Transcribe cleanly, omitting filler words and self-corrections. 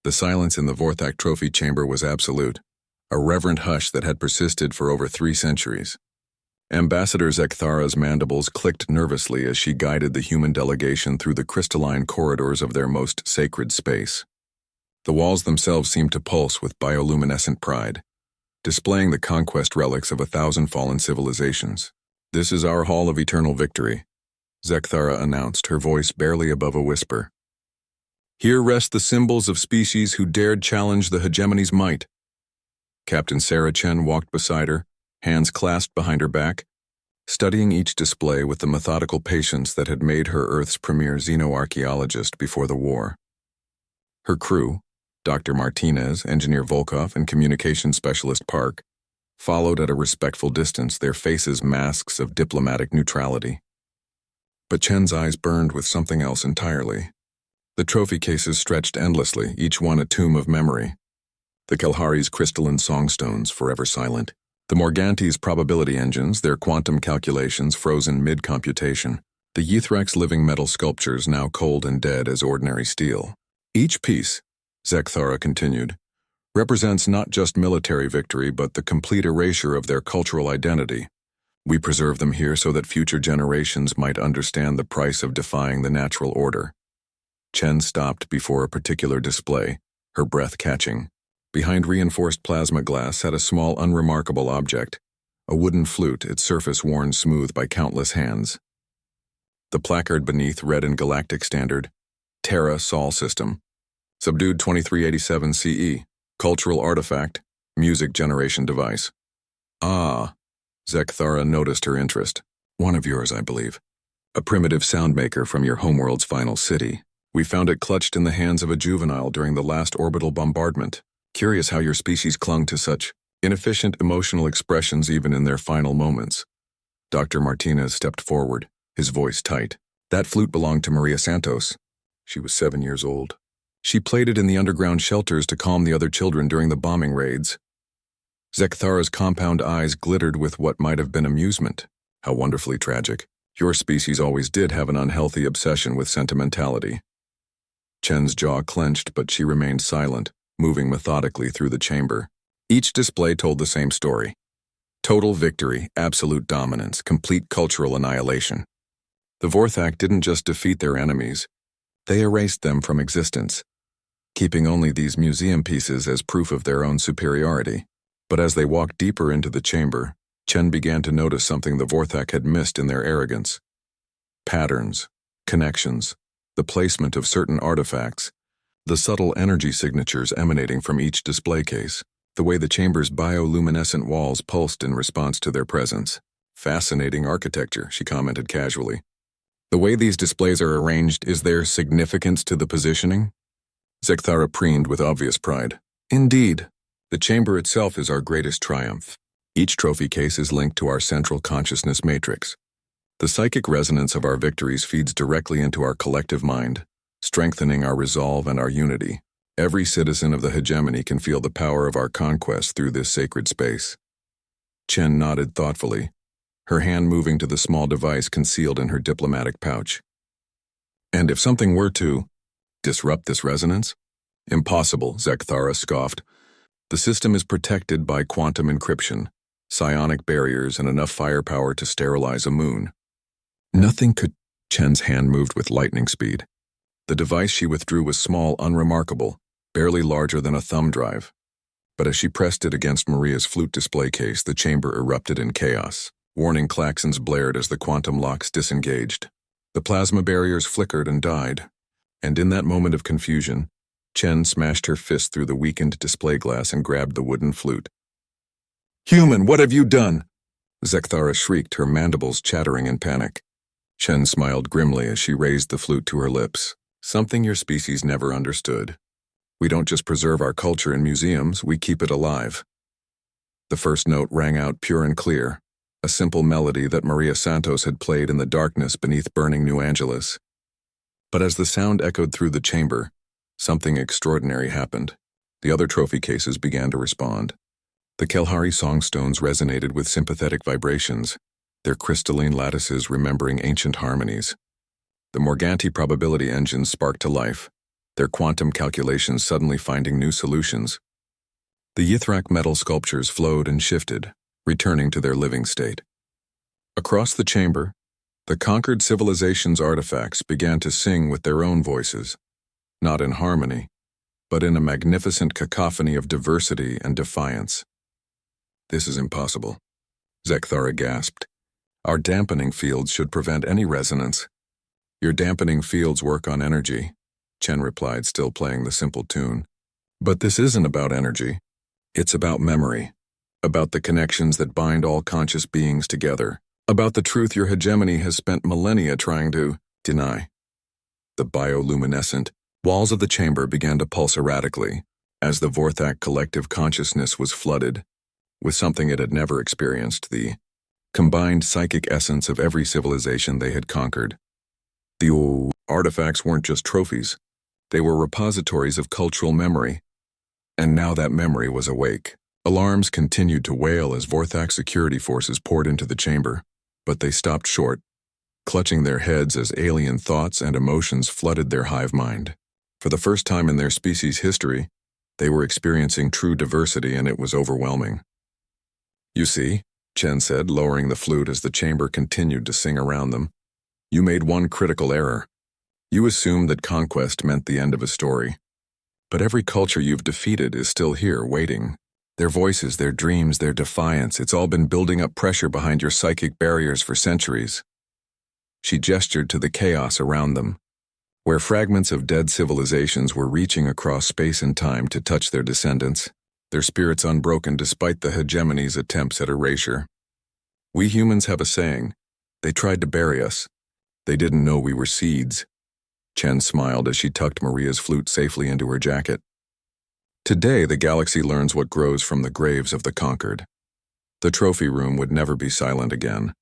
The silence in the Vorthak trophy chamber was absolute, a reverent hush that had persisted for over 3 centuries. Ambassador Zekthara's mandibles clicked nervously as she guided the human delegation through the crystalline corridors of their most sacred space. The walls themselves seemed to pulse with bioluminescent pride, displaying the conquest relics of 1,000 fallen civilizations. "This is our Hall of Eternal Victory," Zekthara announced, her voice barely above a whisper. "Here rest the symbols of species who dared challenge the hegemony's might." Captain Sarah Chen walked beside her, hands clasped behind her back, studying each display with the methodical patience that had made her Earth's premier xenoarchaeologist before the war. Her crew, Dr. Martinez, Engineer Volkov, and Communications Specialist Park, followed at a respectful distance, their faces masks of diplomatic neutrality. But Chen's eyes burned with something else entirely. The trophy cases stretched endlessly, each one a tomb of memory. The Kelhari's crystalline songstones, forever silent. The Morganti's probability engines, their quantum calculations frozen mid-computation. The Yithrak's living metal sculptures, now cold and dead as ordinary steel. Each piece, Zekthara continued, represents not just military victory but the complete erasure of their cultural identity. We preserve them here so that future generations might understand the price of defying the natural order. Chen stopped before a particular display, her breath catching. Behind reinforced plasma glass sat a small, unremarkable object, a wooden flute, its surface worn smooth by countless hands. The placard beneath read in galactic standard, Terra Sol System, subdued 2387 CE, cultural artifact, music generation device. Ah, Zekthara noticed her interest. One of yours, I believe. A primitive sound maker from your homeworld's final city. We found it clutched in the hands of a juvenile during the last orbital bombardment. Curious how your species clung to such inefficient emotional expressions even in their final moments. Dr. Martinez stepped forward, his voice tight. That flute belonged to Maria Santos. She was 7 years old. She played it in the underground shelters to calm the other children during the bombing raids. Zekthara's compound eyes glittered with what might have been amusement. How wonderfully tragic. Your species always did have an unhealthy obsession with sentimentality. Chen's jaw clenched, but she remained silent, moving methodically through the chamber. Each display told the same story. Total victory, absolute dominance, complete cultural annihilation. The Vorthak didn't just defeat their enemies, they erased them from existence, keeping only these museum pieces as proof of their own superiority. But as they walked deeper into the chamber, Chen began to notice something the Vorthak had missed in their arrogance. Patterns, connections, the placement of certain artifacts, the subtle energy signatures emanating from each display case, the way the chamber's bioluminescent walls pulsed in response to their presence. Fascinating architecture, she commented casually. The way these displays are arranged, is there significance to the positioning? Zekthara preened with obvious pride. Indeed. The chamber itself is our greatest triumph. Each trophy case is linked to our central consciousness matrix. The psychic resonance of our victories feeds directly into our collective mind, strengthening our resolve and our unity. Every citizen of the hegemony can feel the power of our conquest through this sacred space. Chen nodded thoughtfully, her hand moving to the small device concealed in her diplomatic pouch. And if something were to disrupt this resonance? Impossible, Zekthara scoffed. The system is protected by quantum encryption, psionic barriers, and enough firepower to sterilize a moon. Nothing could. Chen's hand moved with lightning speed. The device she withdrew was small, unremarkable, barely larger than a thumb drive. But as she pressed it against Maria's flute display case, the chamber erupted in chaos. Warning klaxons blared as the quantum locks disengaged. The plasma barriers flickered and died. And in that moment of confusion, Chen smashed her fist through the weakened display glass and grabbed the wooden flute. "Human, what have you done?" Zekthara shrieked, her mandibles chattering in panic. Chen smiled grimly as she raised the flute to her lips. "Something your species never understood. We don't just preserve our culture in museums, we keep it alive." The first note rang out pure and clear, a simple melody that Maria Santos had played in the darkness beneath burning New Angeles. But as the sound echoed through the chamber, something extraordinary happened. The other trophy cases began to respond. The Kelhari songstones resonated with sympathetic vibrations, their crystalline lattices remembering ancient harmonies. The Morganti probability engines sparked to life, their quantum calculations suddenly finding new solutions. The Yithrak metal sculptures flowed and shifted, returning to their living state. Across the chamber, the conquered civilization's artifacts began to sing with their own voices, not in harmony, but in a magnificent cacophony of diversity and defiance. "This is impossible," Zekthara gasped. "Our dampening fields should prevent any resonance." "Your dampening fields work on energy," Chen replied, still playing the simple tune. "But this isn't about energy. It's about memory, about the connections that bind all conscious beings together, about the truth your hegemony has spent millennia trying to deny." The bioluminescent walls of the chamber began to pulse erratically as the Vorthak collective consciousness was flooded with something it had never experienced, the combined psychic essence of every civilization they had conquered. The artifacts weren't just trophies. They were repositories of cultural memory. And now that memory was awake. Alarms continued to wail as Vorthak security forces poured into the chamber, but they stopped short, clutching their heads as alien thoughts and emotions flooded their hive mind. For the first time in their species' history, they were experiencing true diversity, and it was overwhelming. "You see," Chen said, lowering the flute as the chamber continued to sing around them, "you made one critical error. You assumed that conquest meant the end of a story. But every culture you've defeated is still here, waiting. Their voices, their dreams, their defiance, it's all been building up pressure behind your psychic barriers for centuries." She gestured to the chaos around them, where fragments of dead civilizations were reaching across space and time to touch their descendants, their spirits unbroken despite the hegemony's attempts at erasure. "We humans have a saying, they tried to bury us. They didn't know we were seeds." Chen smiled as she tucked Maria's flute safely into her jacket. "Today the galaxy learns what grows from the graves of the conquered." The trophy room would never be silent again.